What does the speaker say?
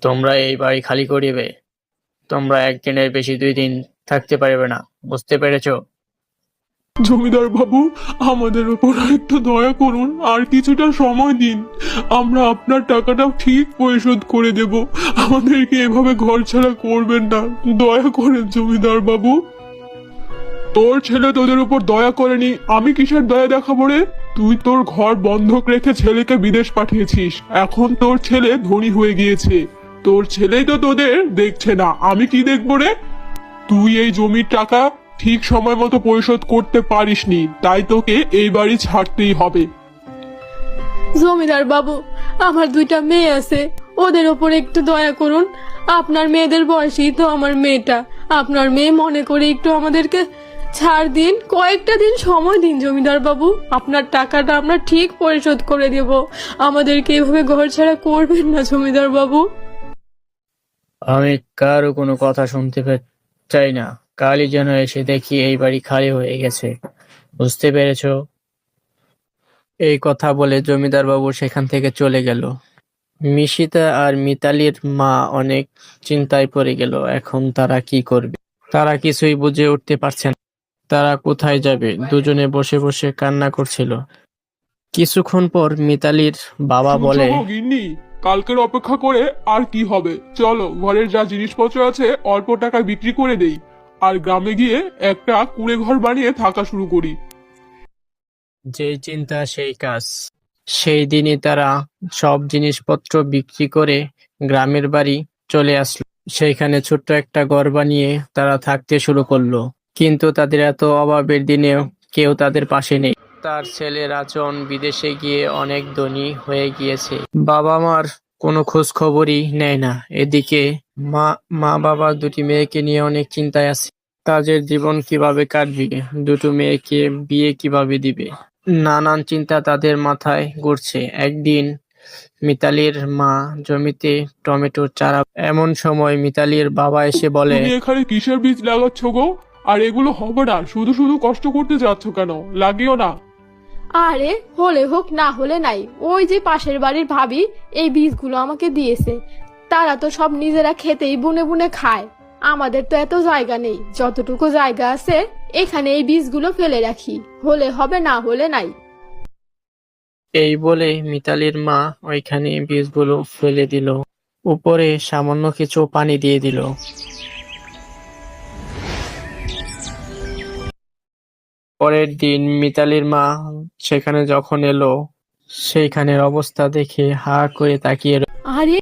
তোমরা এই বাড়ি খালি করিবে। তোমরা একদিনের বেশি 2 দিন থাকতে পারবে না, বুঝতে পেরেছো? জমিদার বাবু, আমাদের উপর একটু দয়া করুন, আর কিছুটা সময় দিন। আমরা আপনার টাকাটা ঠিক পরিশোধ করে দেব। আমাদেরকে এভাবে ঘর ছাড়া করবেন না, দয়া করেন জমিদার বাবু। তোর ছেলে তোদের উপর দয়া করেনি, আমি কিসের দয়া দেখাবো রে? তুই তোর ঘর বন্ধক রেখে ছেলেকে বিদেশ পাঠিয়েছিস, এখন তোর ছেলে ধনী হয়ে গিয়েছে। তোর ছেলেই তো তোদের দেখছে না, আমি কি দেখবো রে? তুই এই জমির টাকা ঠিক সময় মতো পরিশোধ করতে পারিসনি, তাই তোকে এই বাড়ি ছাড়তেই হবে। জমিদার বাবু, আমার 2টা মেয়ে আছে, ওদের ওপর একটু দয়া করুন। আপনার মেয়েদের বয়সী তো আমার মেয়েটা। আপনার মেয়ে মনে করে একটু আমাদেরকে ছাড় দিন, কয়েকটা দিন সময় দিন জমিদার বাবু। আপনার টাকাটা আমরা ঠিক পরিশোধ করে দেব। আমাদেরকে এভাবে ঘর ছাড়া করবেন না জমিদার বাবু। আমি কারো কোনো কথা শুনতে চাই না। কালই যেন এসে দেখি এই বাড়ি খালি হয়ে গেছে, বুঝতে পেরেছো? এই কথা বলে জমিদার বাবু সেখান থেকে চলে গেল। মিশিতা আর মিতালির মা অনেক চিন্তায় পড়ে গেল। এখন তারা কি করবে? তারা কিছুই বুঝে উঠতে পারছে না। তারা কোথায় যাবে? দুজনে বসে বসে কান্না করছিল। কিছুক্ষণ পর মিতালির বাবা শুনছো বলে, গো গিন্নি, কালকের অপেক্ষা করে আর কি হবে? চলো ঘরের যা জিনিসপত্র আছে অল্প টাকায় বিক্রি করে দেই, আর গ্রামে গিয়ে একটা কুঁড়ে ঘর বানিয়ে থাকা শুরু করি। যেই চিন্তা সেই কাজ। সেই দিনই তারা সব জিনিসপত্র বিক্রি করে গ্রামের বাড়ি চলে আসলো। সেইখানে ছোট্ট একটা ঘর বানিয়ে তারা থাকতে শুরু করলো। কিন্তু তাদের এত অভাবের দিনেও কেউ তাদের পাশে নেই। তার ছেলে রাজন বিদেশে গিয়ে অনেক ধনী হয়ে গিয়েছে। বাবা মার কোনো খোঁজ খবরই নেয় না। এদিকে মা মা বাবা 2টি মেয়েকে নিয়ে অনেক চিন্তায় আছে। তাদের জীবন কিভাবে কাটবে, 2টো মেয়েকে বিয়ে কিভাবে দিবে, নানান চিন্তা তাদের মাথায় ঘুরছে। একদিন মিতালির মা জমিতে টমেটোর চারা। এমন সময় মিতালির বাবা এসে বলে, তুমি এখানে কিসের বীজ লাগাচ্ছ গো? আর এগুলো হবে না, শুধু শুধু কষ্ট করতে যাচ্ছ কেন? লাগিও না। আরে হলে হোক, না হলে নাই। ওই যে পাশের বাড়ির ভাবি এই বীজগুলো আমাকে দিয়েছে। তারা তো সব নিজেরা খেতেই বুনে বুনে খায়। আমাদের তো এত জায়গা নেই, যতটুকু জায়গা আছে এখানে এই বীজগুলো ফেলে রাখি, হলে হবে, না হলে নাই। এই বলে মিতালির মা ওইখানে বীজগুলো ফেলে দিল। উপরে সামান্য কিছু পানি দিয়ে দিল। পরের দিন মিতালির মা সেখানে যখন এলো, সেইখানের অবস্থা দেখে হা করে তাকিয়ে আরে